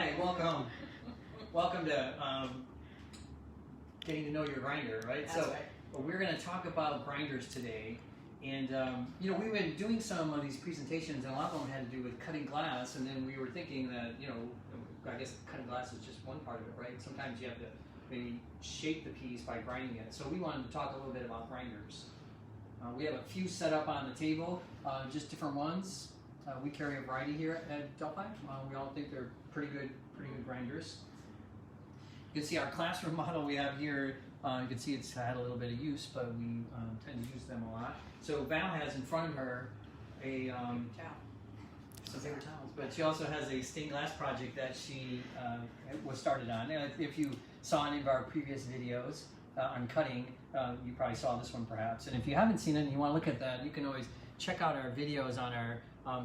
right, welcome. Welcome to getting to know your grinder, right? That's right. We're going to talk about grinders today. And, you know, we've been doing some of these presentations, and a lot of them had to do with cutting glass, and then we were thinking that, you know, I guess cutting glass is just one part of it, right? Sometimes you have to maybe shape the piece by grinding it. So we wanted to talk a little bit about grinders. We have a few set up on the table, just different ones. We carry a variety here at Delphi. We all think they're pretty good grinders. You can see our classroom model we have here. You can see it's had a little bit of use, but we tend to use them a lot. So Val has in front of her a some paper towels, but she also has a stained glass project that she was started on. And if you saw any of our previous videos on cutting, you probably saw this one perhaps. And if you haven't seen it and you want to look at that, you can always check out our videos on our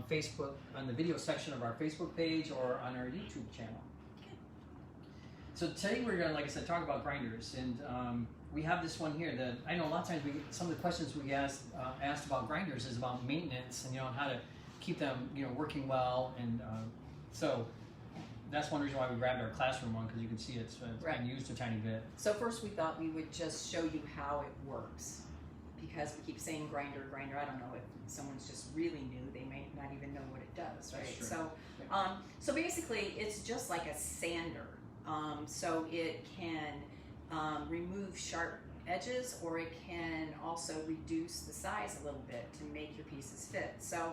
Facebook, on the video section of our Facebook page or on our YouTube channel. So today we're going to, like I said, talk about grinders, and we have this one here that I know a lot of times some of the questions we asked about grinders is about maintenance and, you know, how to keep them, you know, working well, and so that's one reason why we grabbed our classroom one, because you can see it's been used a tiny bit. So first we thought we would just show you how it works, because we keep saying grinder. I don't know if someone's just really new, they may not even know what it does, right? So basically it's just like a sander. So it can remove sharp edges, or it can also reduce the size a little bit to make your pieces fit. So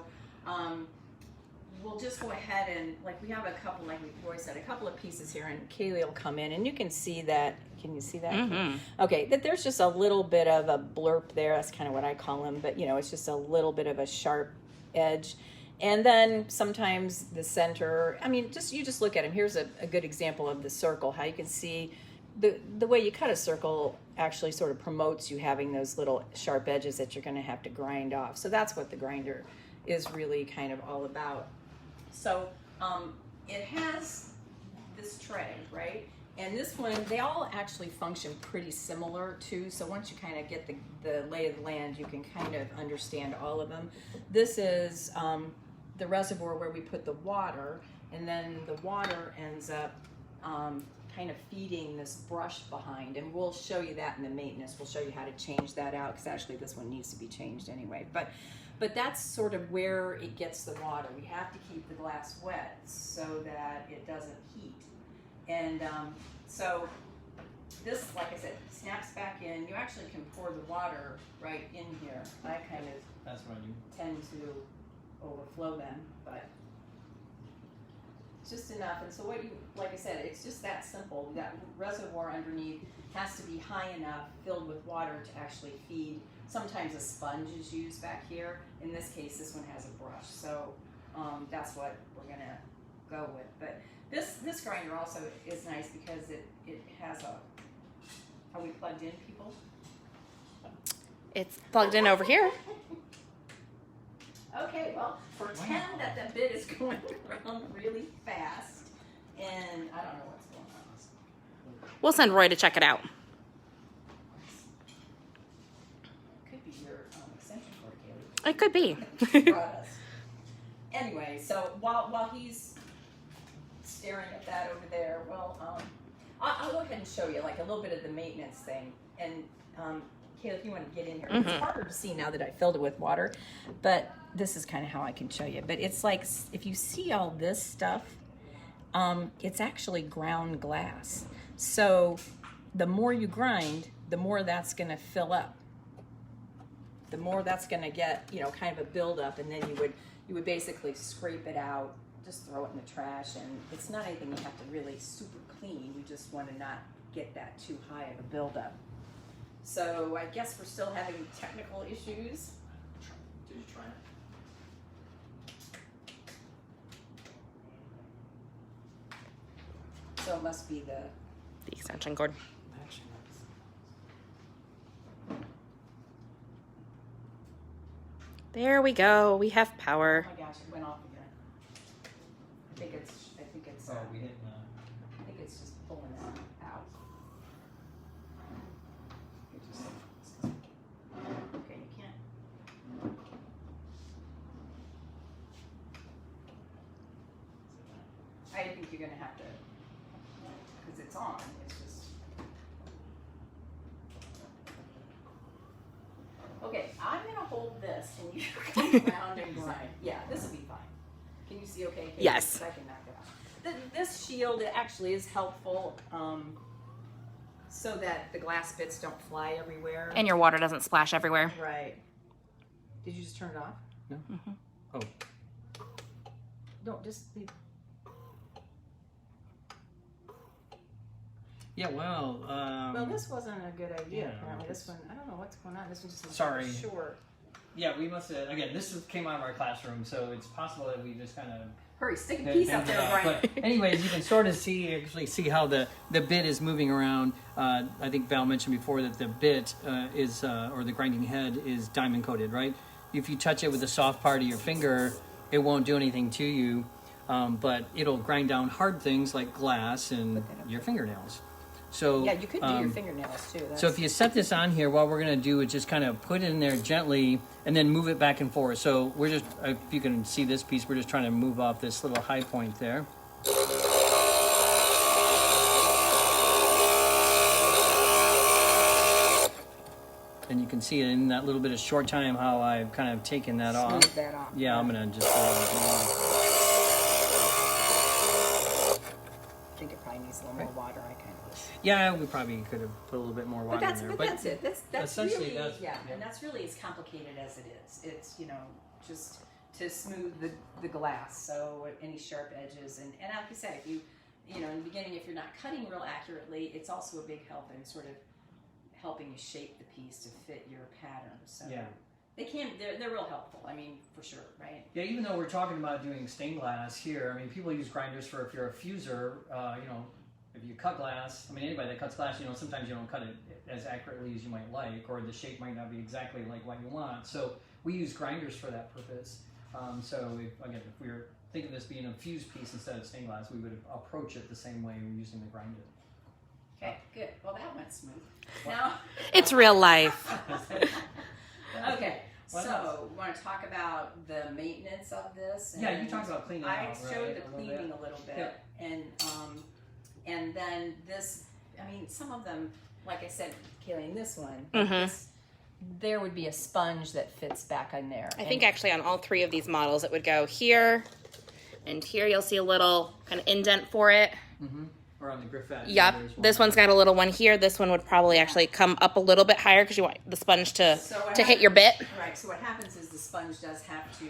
we'll just go ahead and, like, we have a couple, like Roy said, a couple of pieces here, and Kaylee will come in and you can see that. Can you see that? Mm-hmm. Okay, that there's just a little bit of a blurb there. That's kind of what I call them, but you know, it's just a little bit of a sharp edge. And then sometimes the center, I mean, you just look at them. Here's a good example of the circle, how you can see the way you cut a circle actually sort of promotes you having those little sharp edges that you're going to have to grind off. So that's what the grinder is really kind of all about. So it has this tray, right? And this one, they all actually function pretty similar too. So once you kind of get the lay of the land, you can kind of understand all of them. This is the reservoir where we put the water, and then the water ends up kind of feeding this brush behind, and we'll show you that in the maintenance. We'll show you how to change that out, because actually this one needs to be changed anyway. But that's sort of where it gets the water. We have to keep the glass wet so that it doesn't heat. And so this, like I said, snaps back in. You actually can pour the water right in here. I kind of That's what you tend to overflow them, but it's just enough. And so what you, like I said, it's just that simple. That reservoir underneath has to be high enough, filled with water, to actually feed. Sometimes a sponge is used back here. In this case, this one has a brush, so that's what we're gonna go with. But this grinder also is nice because it has a, are we plugged in, people? It's plugged in over here. Okay, well, pretend that the bit is going around really fast, and I don't know what's going on. We'll send Roy to check it out. Could be your extension cord, Kaylee. It could be. Brought us. Anyway, so while he's staring at that over there, well, I'll go ahead and show you like a little bit of the maintenance thing. And Kayla, if you want to get in here, it's harder to see now that I filled it with water, but this is kind of how I can show you. But it's like, if you see all this stuff, it's actually ground glass. So the more you grind, the more that's going to fill up. The more that's going to get, you know, kind of a buildup, and then you would basically scrape it out, just throw it in the trash, and it's not anything you have to really super clean. We just want to not get that too high of a buildup. So I guess we're still having technical issues. Did you try it? So it must be the extension cord. There we go. We have power. Oh my gosh, it went off again. I think it's Oh, we didn't. I think it's just pulling it out. Okay, you can't. I think you're going to have to, because it's on, it's just. Okay, I'm going to hold this and you come around and grind. Yeah, this will be fine. Can you see okay? Kate? Yes. I can knock it out. This shield actually is helpful so that the glass bits don't fly everywhere. And your water doesn't splash everywhere. Right. Did you just turn it off? No. Mm-hmm. Oh. Don't just leave. Yeah, well. Well, this wasn't a good idea. yeah, Apparently, this one. I don't know what's going on. This one just Sorry. short. Yeah, we must have. Again, came out of our classroom, so it's possible that we just kind of. Hurry, stick a piece up there, Brian. But anyways, you can sort of see how the bit is moving around. I think Val mentioned before that the bit is or the grinding head is diamond coated, right? If you touch it with the soft part of your finger, it won't do anything to you, but it'll grind down hard things like glass and your fingernails. So Yeah, you could do your fingernails too. So if you set this on here, what we're going to do is just kind of put it in there gently and then move it back and forth. So we're just, if you can see this piece, we're just trying to move off this little high point there. And you can see in that little bit of short time how I've kind of taken that off. Smooth that off. Yeah, I'm going to just I think it probably needs a little more water. I kind of wish. Yeah, we probably could have put a little bit more water in there. But that's it. That's essentially really, that's, yeah, and that's really as complicated as it is. It's, just to smooth the glass, so any sharp edges. And like you said, if you in the beginning, if you're not cutting real accurately, it's also a big help in sort of helping you shape the piece to fit your pattern. So yeah. They're real helpful. I mean, for sure, right? Yeah, even though we're talking about doing stained glass here, I mean, people use grinders for if you're a fuser, if you cut glass, I mean, anybody that cuts glass, sometimes you don't cut it as accurately as you might like, or the shape might not be exactly like what you want. So we use grinders for that purpose. So if we were thinking of this being a fused piece instead of stained glass, we would approach it the same way we're using the grinder. Okay, good. Well, that went smooth. Now, It's real life. okay. What So, else? we want to talk about the maintenance of this. Yeah, you talked about cleaning I out, showed right? the cleaning a little bit, Yeah. and then this. I mean, some of them, like I said, Kaylee, in this one, there would be a sponge that fits back in there. I think actually on all three of these models, it would go here and here. You'll see a little kind of indent for it. Mm-hmm. Or on the Griffith. Yep. This one's got a little one here. This one would probably actually come up a little bit higher because you want the sponge to hit your bit. Right. So what happens is the sponge does have to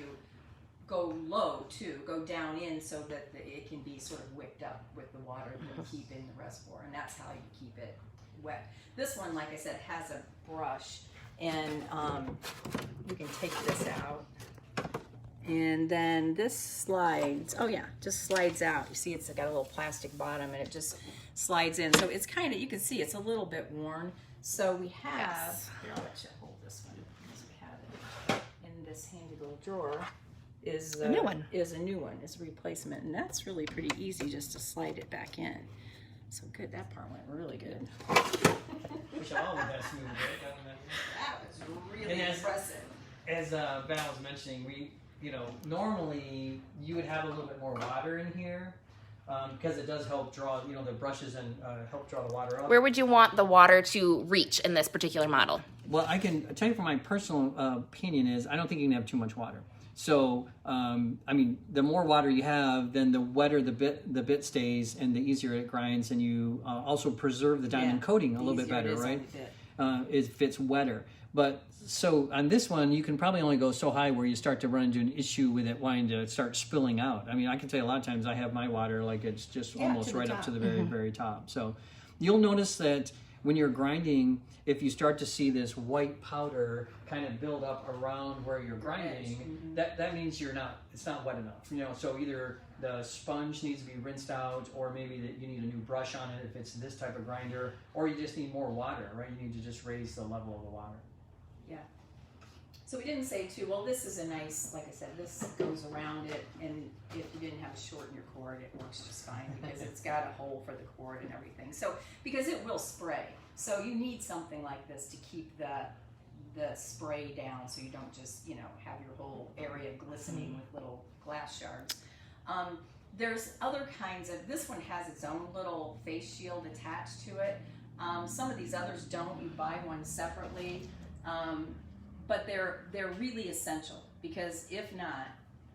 go low too, go down in so that it can be sort of wicked up with the water to keep in the reservoir, and that's how you keep it wet. This one, like I said, has a brush, and you can take this out. And then this slides, just slides out. You see it's got a little plastic bottom and it just slides in. So it's kind of, you can see it's a little bit worn. So we have, here, I'll let you hold this one because we have it in this handy little drawer. Is a new one. Is a new one, is a replacement. And that's really pretty easy just to slide it back in. So good, that part went really good. Wish all of that smooth, right? That was really impressive. As Val was mentioning, normally you would have a little bit more water in here because it does help draw, the brushes and help draw the water up. Where would you want the water to reach in this particular model? Well, I can tell you from my personal opinion is I don't think you can have too much water. So, the more water you have, then the wetter the bit stays and the easier it grinds, and you also preserve the diamond coating a little bit better, right? It fits wetter. But so on this one, you can probably only go so high where you start to run into an issue with it wanting to start spilling out. I mean, I can tell you a lot of times I have my water like it's just almost right up to the very, very top. So you'll notice that when you're grinding, if you start to see this white powder kind of build up around where you're grinding, that means it's not wet enough. So either the sponge needs to be rinsed out, or maybe that you need a new brush on it if it's this type of grinder, or you just need more water, right? You need to just raise the level of the water. Yeah. So we didn't say too, well, this is a nice, like I said, this goes around it, and if you didn't have a short in your cord, it works just fine because it's got a hole for the cord and everything. So, because it will spray. So you need something like this to keep the spray down so you don't just, have your whole area glistening with little glass shards. there's other kinds of, this one has its own little face shield attached to it. Some of these others don't. You buy one separately, but they're really essential, because if not,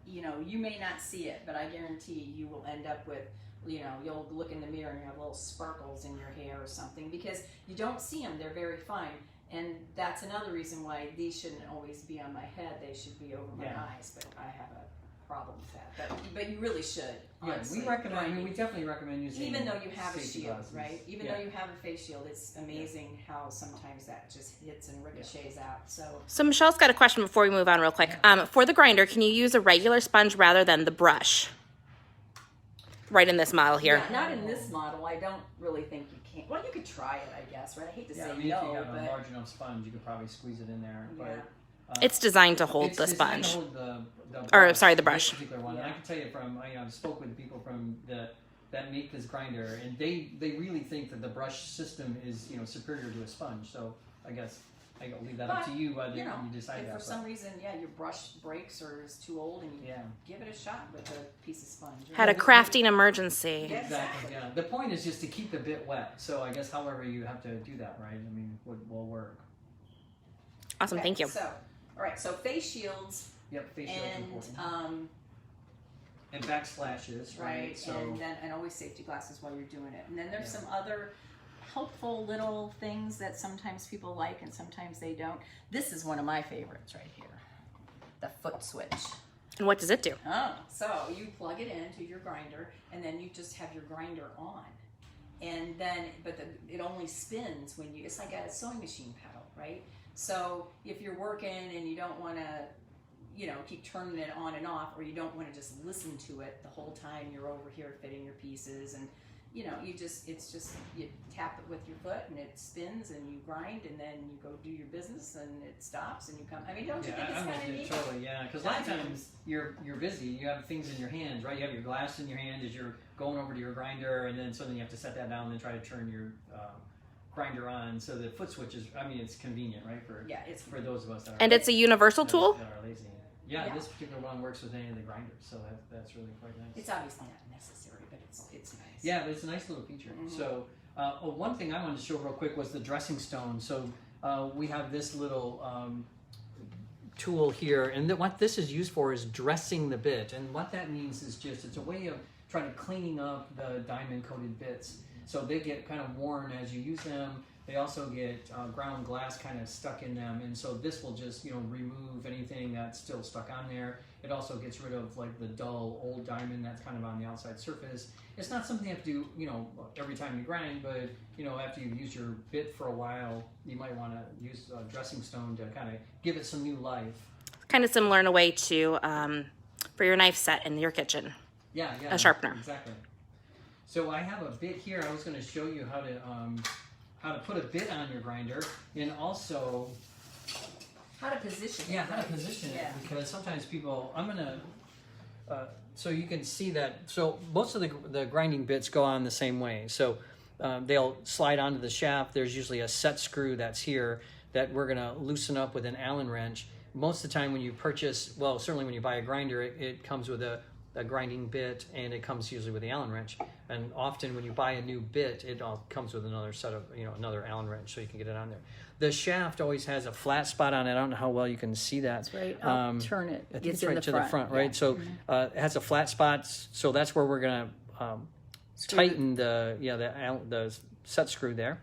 you know, you may not see it, but I guarantee you will end up with, you know, you'll look in the mirror and you have little sparkles in your hair or something, because you don't see them. They're very fine. And that's another reason why these shouldn't always be on my head. They should be over my eyes, but I have a problem with that. But you really should. Honestly. Yeah, we recommend. I mean, we definitely recommend using. Even though you have a shield, glasses. right? Even though you have a face shield, it's amazing how sometimes that just hits and ricochets out. So Michelle's got a question before we move on real quick. For the grinder, can you use a regular sponge rather than the brush? Right in this model here. Yeah, not in this model. I don't really think you can. Well, you could try it, I guess, right? I hate to say I no, mean, if you have a large enough sponge, you could probably squeeze it in there. But, it's designed to hold the sponge. To hold the brush. This particular one. And I can tell you from, I've spoke with people from that make this grinder, and they really think that the brush system is, you know, superior to a sponge. So I guess I'll leave that up to you whether you decide if that. For some reason, your brush breaks or is too old, and you give it a shot with a piece of sponge. Had a crafting emergency. Exactly. Yeah. The point is just to keep the bit wet. So I guess however you have to do that, right? I mean, will work. Awesome. Thank you. So, all right. So face shields. Yep. Face shields important. And backsplashes, right? So, and always safety glasses while you're doing it. And then there's some other helpful little things that sometimes people like and sometimes they don't. This is one of my favorites right here, the foot switch. And what does it do? Oh, so you plug it into your grinder, and then you just have your grinder on, and then it only spins when you. It's like a sewing machine pedal, right? So if you're working and you don't want to, you know, keep turning it on and off, or you don't want to just listen to it the whole time you're over here fitting your pieces, and you know, you tap it with your foot and it spins and you grind, and then you go do your business and it stops and you come. I mean, don't you think it's kind of neat? Totally, yeah. Because a lot of times you're busy. You have things in your hands, right? You have your glass in your hand as you're going over to your grinder, and then suddenly you have to set that down and then try to turn your grinder on. So the foot switch is, I mean, it's convenient, right? It's for those of us that are. And it's a universal tool? That are lazy. Yeah, this particular one works with any of the grinders, so that's really quite nice. It's obviously not necessary, but it's nice. Yeah, but it's a nice little feature. Mm-hmm. So one thing I wanted to show real quick was the dressing stone. So we have this little tool here, and what this is used for is dressing the bit. And what that means is just it's a way of trying to cleaning up the diamond coated bits. So they get kind of worn as you use them. They also get ground glass kind of stuck in them, and so this will just, you know, remove anything that's still stuck on there. It also gets rid of like the dull old diamond that's kind of on the outside surface. It's not something you have to do, you know, every time you grind, but you know, after you've used your bit for a while, you might want to use a dressing stone to kind of give it some new life. Kind of similar in a way to for your knife set in your kitchen. Yeah, a sharpener. Exactly. So I have a bit here. I was going to show you how to put a bit on your grinder, and also how to position it. Yeah, how to position it, because sometimes people, I'm going to, so you can see that, so most of the grinding bits go on the same way. So they'll slide onto the shaft. There's usually a set screw that's here that we're going to loosen up with an Allen wrench. Most of the time when you purchase, well, certainly when you buy a grinder, it comes with a grinding bit, and it comes usually with the Allen wrench. And often when you buy a new bit, it all comes with another set of, you know, another Allen wrench, so you can get it on there. The shaft always has a flat spot on it. I don't know how well you can see that. That's right. I'll turn it. I think it's right to the front, right? Yeah. So it has a flat spot, so that's where we're going to tighten the set screw there.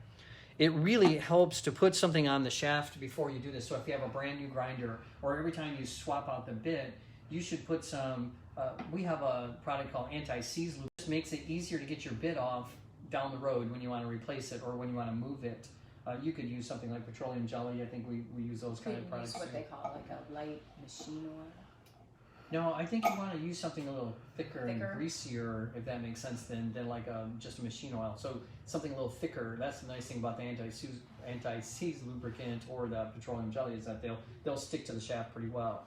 It really helps to put something on the shaft before you do this. So if you have a brand new grinder, or every time you swap out the bit, you should put some, we have a product called Anti-Seize Lube. This makes it easier to get your bit off down the road when you want to replace it or when you want to move it. You could use something like petroleum jelly. I think we use those kind of products. What they call like a light machine oil? No, I think you want to use something a little thicker and greasier, if that makes sense, than like just a machine oil. So something a little thicker. That's the nice thing about the anti-seize lubricant or the petroleum jelly, is that they'll stick to the shaft pretty well.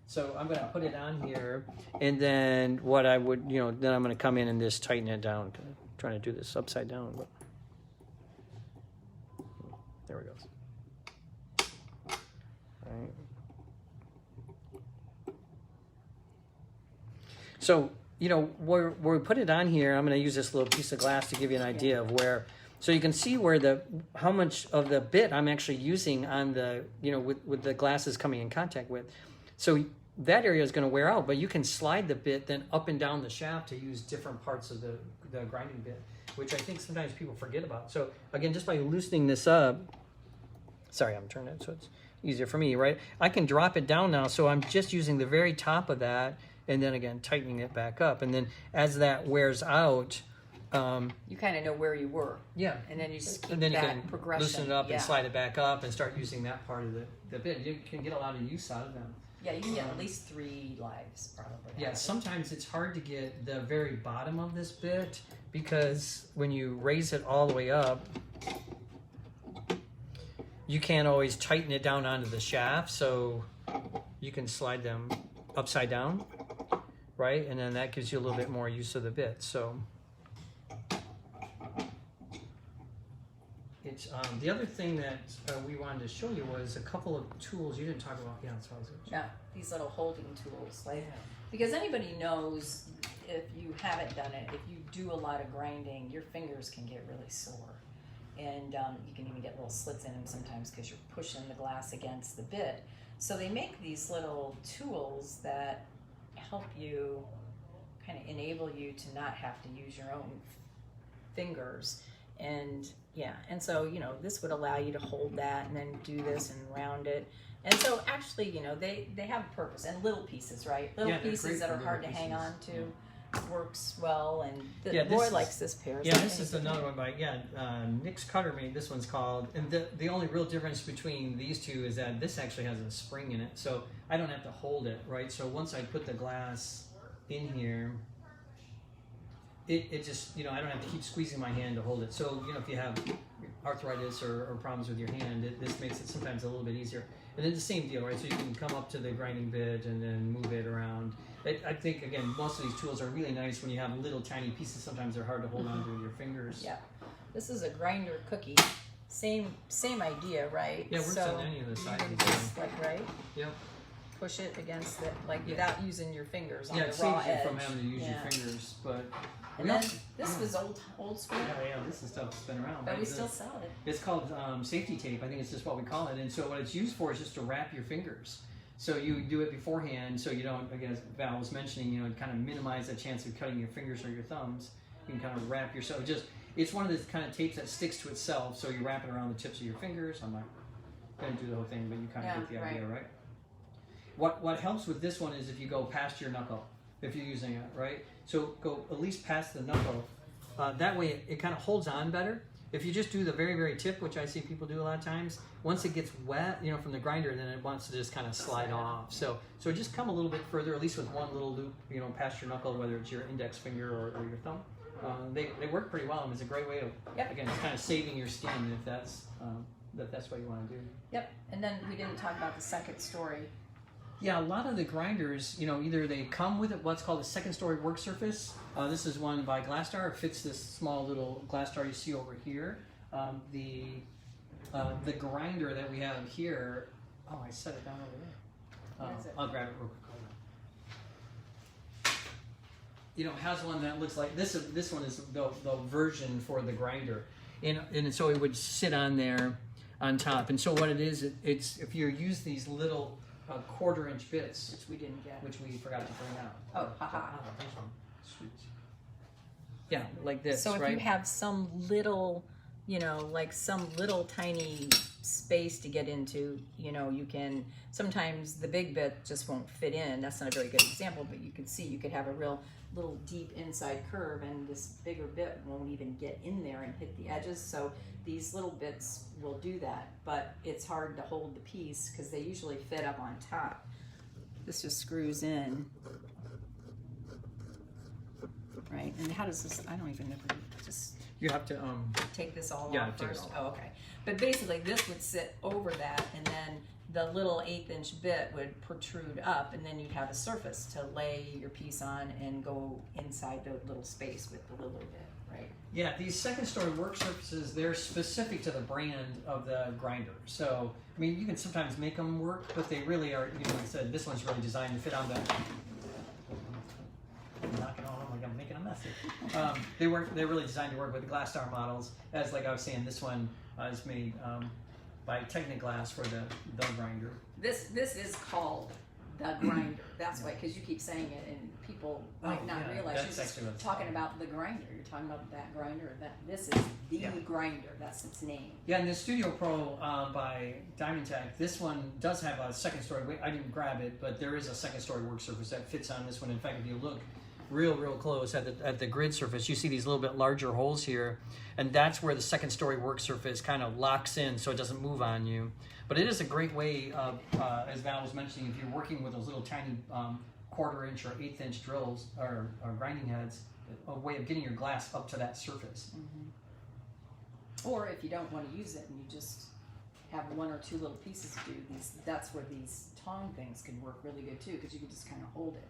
So I'm going to put it on here, and then what I would, you know, then I'm going to come in and just tighten it down. I'm trying to do this upside down, but there it goes. All right. So you know, where we put it on here, I'm going to use this little piece of glass to give you an idea of where, so you can see where how much of the bit I'm actually using on the, you know, with the glasses coming in contact with. So that area is going to wear out, but you can slide the bit then up and down the shaft to use different parts of the grinding bit, which I think sometimes people forget about. So again, just by loosening this up, sorry, I'm turning it so it's easier for me, right? I can drop it down now, so I'm just using the very top of that, and then again, tightening it back up. And then as that wears out, you kind of know where you were. Yeah. And then you just keep and then that you can progression. loosen it up and slide it back up and start using that part of the bit. You can get a lot of use out of them. Yeah, you can get at least 3 lives, probably. Yeah, sometimes it's hard to get the very bottom of this bit because when you raise it all the way up, you can't always tighten it down onto the shaft, so you can slide them upside down, right? And then that gives you a little bit more use of the bit. So it's the other thing that we wanted to show you was a couple of tools you didn't talk about. Yeah, that's what I was Yeah, these little holding tools, because anybody knows if you haven't done it, if you do a lot of grinding, your fingers can get really sore. And you can even get little slits in them sometimes because you're pushing the glass against the bit. So they make these little tools that help you, kind of enable you to not have to use your own fingers. And yeah, and so, you know, this would allow you to hold that and then do this and round it. And so actually, you know, they have a purpose. And little pieces, right? Little pieces that are hard to hang on to. Works well, and Roy likes this pair. Yeah, this is another one by Nick's Cutter made this one's called, and the only real difference between these two is that this actually has a spring in it, so I don't have to hold it, right? So once I put the glass in here, it just, you know, I don't have to keep squeezing my hand to hold it. So, you know, if you have arthritis or problems with your hand, this makes it sometimes a little bit easier. And then the same deal, right? So you can come up to the grinding bit and then move it around. I think, again, most of these tools are really nice when you have little tiny pieces. Sometimes they're hard to hold onto with your fingers. Yeah. This is a grinder cookie. Same idea, right? Yeah, it works on any of the sides. Just right? Yep. Push it against it, without using your fingers on the raw edge. Yeah, it saves you from having to use your fingers, but... And then this was old school. Yeah, this is stuff that's been around. But we still sell it. It's called safety tape. I think it's just what we call it. And so what it's used for is just to wrap your fingers. So you do it beforehand, so you don't, again, as Val was mentioning, you know, kind of minimize the chance of cutting your fingers or your thumbs. You can kind of wrap yourself. It's one of those kind of tapes that sticks to itself, so you wrap it around the tips of your fingers. I'm not going to do the whole thing, but you kind of get the idea, right? What helps with this one is if you go past your knuckle, if you're using it, right? So go at least past the knuckle. That way it kind of holds on better. If you just do the very, very tip, which I see people do a lot of times, once it gets wet, you know, from the grinder, then it wants to just kind of slide off. So just come a little bit further, at least with one little loop, you know, past your knuckle, whether it's your index finger or your thumb. They work pretty well, and it's a great way of, again, it's kind of saving your skin if that's what you want to do. Yep, and then we didn't talk about the second story. Yeah, a lot of the grinders, you know, either they come with what's called a second story work surface. This is one by Glasstar. It fits this small little Glasstar you see over here. The grinder that we have here, I set it down over there. I'll grab it real quick. You know, it has one that looks like this. This one is the version for the grinder, and so it would sit on there on top. And so what it is, it's if you use these little 1/4-inch bits, which we didn't get, which we forgot to bring out. Oh, haha. Sweet. Yeah, like this. So if right? you have some little, you know, like some little tiny space to get into, you know, you can, sometimes the big bit just won't fit in. That's not a very good example, but you can see you could have a real little deep inside curve, and this bigger bit won't even get in there and hit the edges. So these little bits will do that, but it's hard to hold the piece because they usually fit up on top. This just screws in, right? And how does this, I don't even know, just you have to take this all yeah, off first. Oh, okay. But basically this would sit over that, and then the little 1/8-inch bit would protrude up, and then you'd have a surface to lay your piece on and go inside the little space with the little bit, right? Yeah, these second story work surfaces, they're specific to the brand of the grinder. So, I mean, you can sometimes make them work, but they really are, you know, like I said, this one's really designed to fit on I'm knocking on them like I'm making a mess here. They're really designed to work with the glass star models. As like I was saying, this one is made by Technoglass for the grinder. This is called the grinder. That's why, because you keep saying it, and people might not realize you're just talking about the grinder. You're talking about that grinder. This is the grinder. That's its name. Yeah, and the Studio Pro by Diamond Tech, this one does have a second story. I didn't grab it, but there is a second story work surface that fits on this one. In fact, if you look real close at the grid surface, you see these little bit larger holes here, and that's where the second story work surface kind of locks in so it doesn't move on you. But it is a great way of, as Val was mentioning, if you're working with those little tiny 1/4 inch or 1/8 inch drills or grinding heads, a way of getting your glass up to that surface. Mm-hmm. Or if you don't want to use it and you just have 1 or 2 little pieces to do, that's where these tong things can work really good too, because you can just kind of hold it.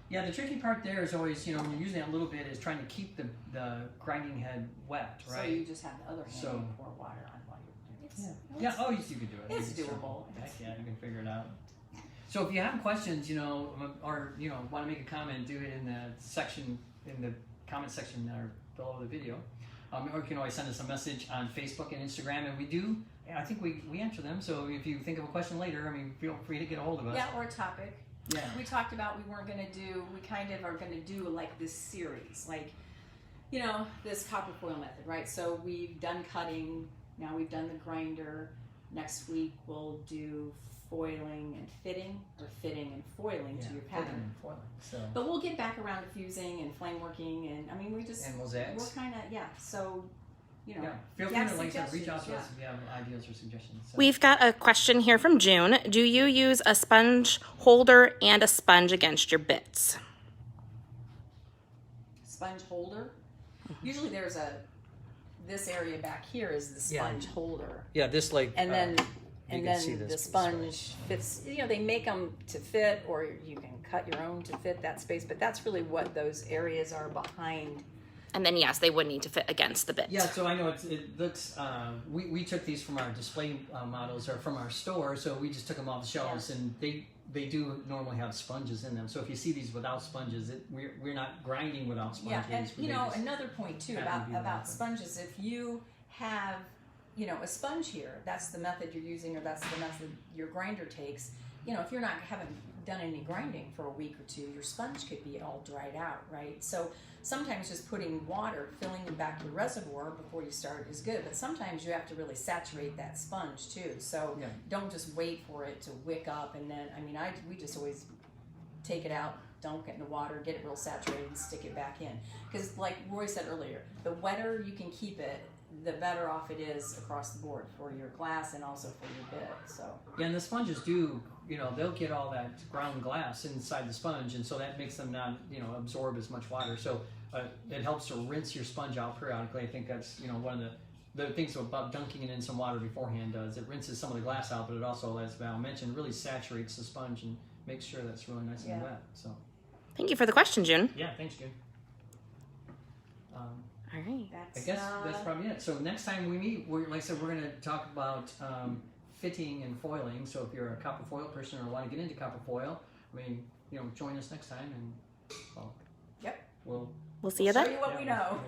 Yeah, the tricky part there is always, when you're using it a little bit, is trying to keep the grinding head wet, right? So you just have the other hand and pour water on while you're doing it. Yeah, you can do it. It's doable. Heck yeah, you can figure it out. So if you have questions, or want to make a comment, do it in the comment section or below the video. Or you can always send us a message on Facebook and Instagram, and I think we answer them. So if you think of a question later, feel free to get a hold of us. Yeah, or a topic. Yeah. We talked about we kind of are going to do like this series, like, this copper foil method, right? So we've done cutting, now we've done the grinder. Next week we'll do foiling and fitting, or fitting and foiling to your pattern. Fitting and foiling. So. But we'll get back around to fusing and flame working, and and mosaics. We're kind of, so, feel free to reach out to us if you have ideas or suggestions. So. We've got a question here from June. Do you use a sponge holder and a sponge against your bits? Sponge holder? Usually there's this area back here is the sponge holder. Yeah, this and then the sponge fits. They make them to fit, or you can cut your own to fit that space. But that's really what those areas are behind. And then yes, they would need to fit against the bit. Yeah, so I know it looks. We took these from our display models or from our store, so we just took them off the shelves, and they do normally have sponges in them. So if you see these without sponges, we're not grinding without sponges. Yeah, and another point too about sponges. If you have a sponge here, that's the method you're using, or that's the method your grinder takes. If you're haven't done any grinding for a week or 2, your sponge could be all dried out, right? So sometimes just putting water, filling back your reservoir before you start is good, but sometimes you have to really saturate that sponge too. So don't just wait for it to wick up, and then we just always take it out, don't get in the water, get it real saturated, and stick it back in. Because like Roy said earlier, the wetter you can keep it, the better off it is across the board for your glass and also for your bit. So and the sponges do, they'll get all that ground glass inside the sponge, and so that makes them not, absorb as much water. So it helps to rinse your sponge out periodically. I think that's, one of the things about dunking it in some water beforehand does. It rinses some of the glass out, but it also, as Val mentioned, really saturates the sponge and makes sure that's really nice and wet. So. Thank you for the question, June. Yeah, thanks, June. All right. I guess that's probably it. So next time we meet, like I said, we're going to talk about fitting and foiling. So if you're a copper foil person or want to get into copper foil, join us next time, and we'll see you then. Show you what we know.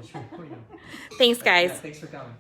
Thanks, guys. Thanks for coming.